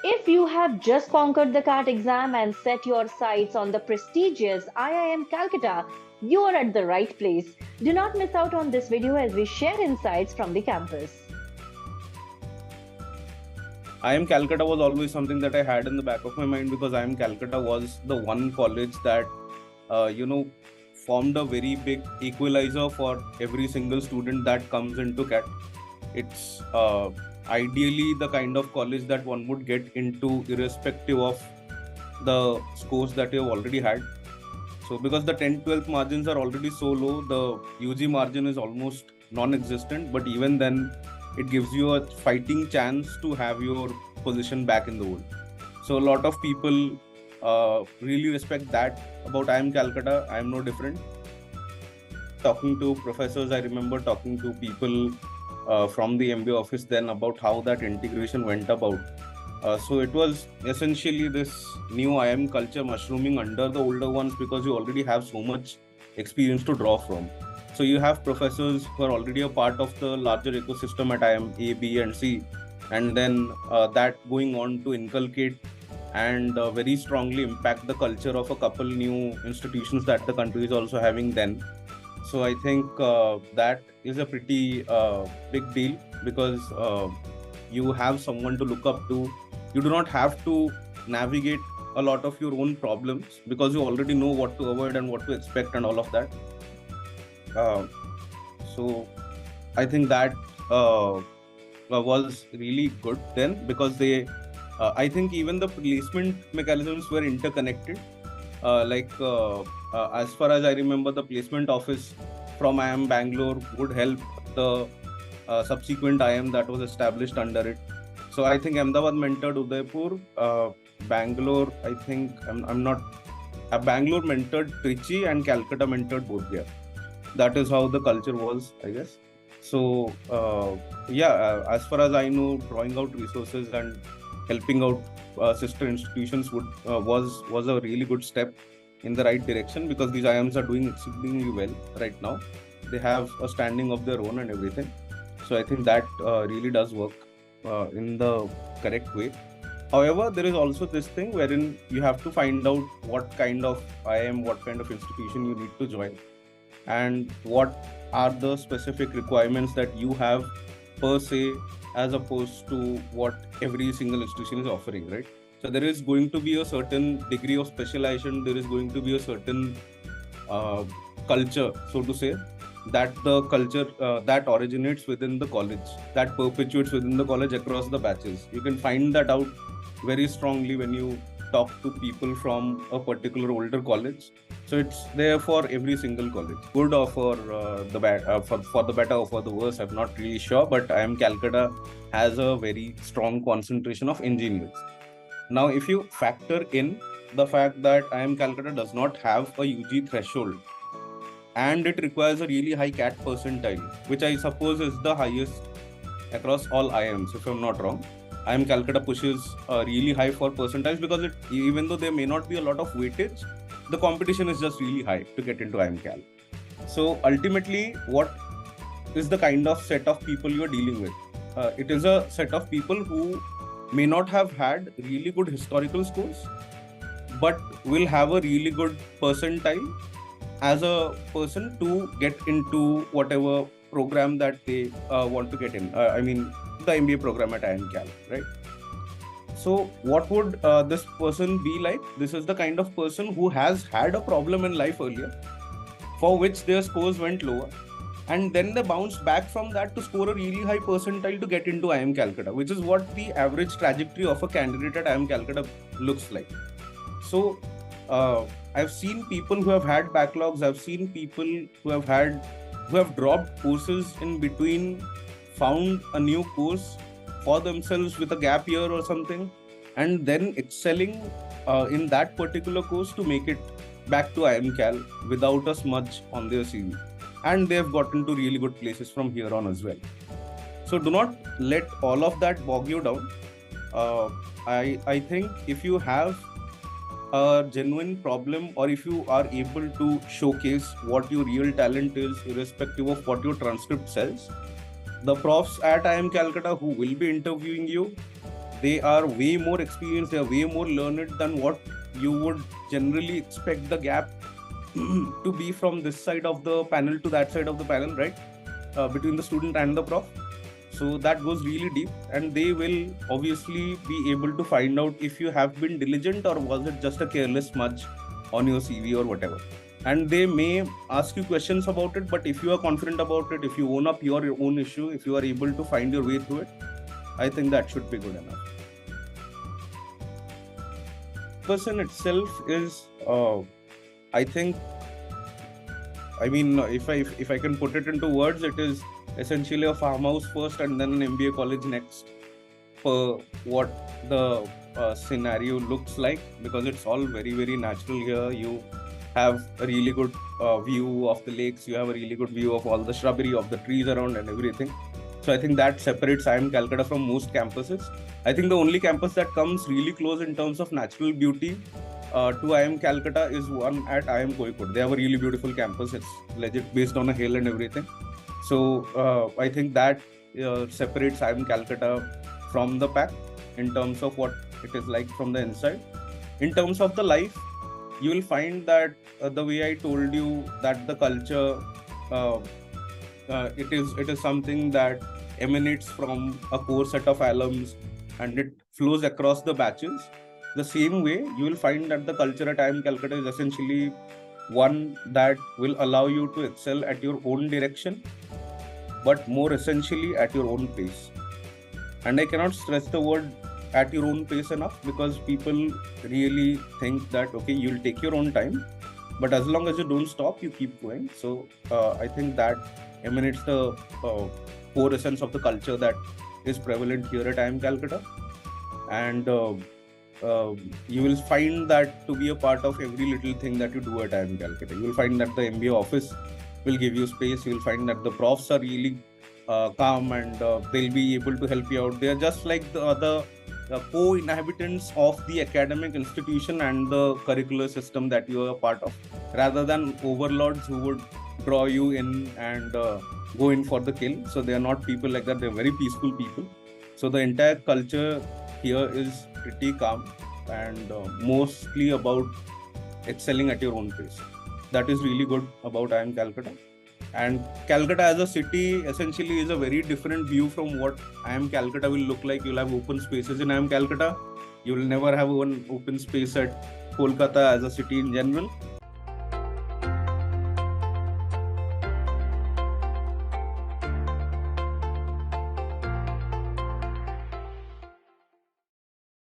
If you have just conquered the CAT exam and set your sights on the prestigious IIM Calcutta, you are at the right place. Do not miss out on this video as we share insights from the campus. IIM Calcutta was always something that I had in the back of my mind because IIM Calcutta was the one college that, formed a very big equalizer for every single student that comes into CAT. It's ideally the kind of college that one would get into irrespective of the scores that you've already had. So because the 10th-12th margins are already so low, the UG margin is almost non-existent, but even then it gives you a fighting chance to have your position back in the world. So a lot of people really respect that about IIM Calcutta. I am no different. Talking to professors, I remember talking to people from the MBA office then about how that integration went about. So it was essentially this new IIM culture mushrooming under the older ones because you already have so much experience to draw from. So you have professors who are already a part of the larger ecosystem at IIM A, B, and C, and then that going on to inculcate and very strongly impact the culture of a couple new institutions that the country is also having then. So I think that is a pretty big deal because you have someone to look up to. You do not have to navigate a lot of your own problems because you already know what to avoid and what to expect and all of that. So I think that was really good then because they, I think even the placement mechanisms were interconnected. As far as I remember, the placement office from IIM Bangalore would help the subsequent IIM that was established under it. So I think Ahmedabad mentored Udaipur, Bangalore, I think, I'm not, Bangalore mentored Trichy and Calcutta mentored Bodh Gaya. That is how the culture was, I guess. So, as far as I know, drawing out resources and helping out sister institutions was a really good step in the right direction because these IIMs are doing exceedingly well right now. They have a standing of their own and everything. So I think that really does work in the correct way. However, there is also this thing wherein you have to find out what kind of IIM, what kind of institution you need to join, and what are the specific requirements that you have per se, as opposed to what every single institution is offering, right? So there is going to be a certain degree of specialization. There is going to be a certain culture, so to say, that the culture that originates within the college, that perpetuates within the college across the batches. You can find that out very strongly when you talk to people from a particular older college. So it's there for every single college, good or for the bad, for the better or for the worse. I'm not really sure, but IIM Calcutta has a very strong concentration of engineers. Now, if you factor in the fact that IIM Calcutta does not have a UG threshold and it requires a really high CAT percentile, which I suppose is the highest across all IIMs, if I'm not wrong. IIM Calcutta pushes really high for percentiles because even though there may not be a lot of weightage, the competition is just really high to get into IIM Cal. So ultimately, what is the kind of set of people you're dealing with? It is a set of people who may not have had really good historical scores, but will have a really good percentile as a person to get into whatever program that they want to get in. The MBA program at IIM Cal, right? So what would this person be like? This is the kind of person who has had a problem in life earlier, for which their scores went lower, and then they bounced back from that to score a really high percentile to get into IIM Calcutta, which is what the average trajectory of a candidate at IIM Calcutta looks like. So I've seen people who have had backlogs. I've seen people who have dropped courses in between, found a new course for themselves with a gap year or something, and then excelling in that particular course to make it back to IIM Cal without a smudge on their CV. And they've gotten to really good places from here on as well. So do not let all of that bog you down. I think if you have a genuine problem, or if you are able to showcase what your real talent is, irrespective of what your transcript says, the profs at IIM Calcutta who will be interviewing you, they are way more experienced, they are way more learned than what you would generally expect the gap to be from this side of the panel to that side of the panel, right? Between the student and the prof. So that goes really deep, and they will obviously be able to find out if you have been diligent or was it just a careless smudge on your CV or whatever. And they may ask you questions about it, but if you are confident about it, if you own up your own issue, if you are able to find your way through it, I think that should be good enough. Person itself is, I think, I mean, if I can put it into words, it is essentially a farmhouse first and then an MBA college next, for what the scenario looks like, because it's all very, very natural here. You have a really good view of the lakes, you have a really good view of all the shrubbery, of the trees around and everything. So I think that separates IIM Calcutta from most campuses. I think the only campus that comes really close in terms of natural beauty to IIM Calcutta is one at IIM Kozhikode. They have a really beautiful campus. It's legit based on a hill and everything. So I think that separates IIM Calcutta from the pack in terms of what it is like from the inside. In terms of the life, you will find that the way I told you, that the culture, it is something that emanates from a core set of alums and it flows across the batches. The same way, you will find that the culture at IIM Calcutta is essentially one that will allow you to excel at your own direction, but more essentially at your own pace. And I cannot stress the word at your own pace enough, because people really think that, okay, you'll take your own time, but as long as you don't stop, you keep going. So I think that emanates the core essence of the culture that is prevalent here at IIM Calcutta. And you will find that to be a part of every little thing that you do at IIM Calcutta. You will find that the MBA office will give you space. You will find that the profs are really calm, and they'll be able to help you out. They are just like the other co-inhabitants of the academic institution and the curricular system that you are a part of, rather than overlords who would draw you in and go in for the kill. So they are not people like that. They're very peaceful people. So the entire culture here is pretty calm and mostly about excelling at your own pace. That is really good about IIM Calcutta. And Calcutta as a city essentially is a very different view from what IIM Calcutta will look like. You'll have open spaces in IIM Calcutta. You will never have one open space at Kolkata as a city in general.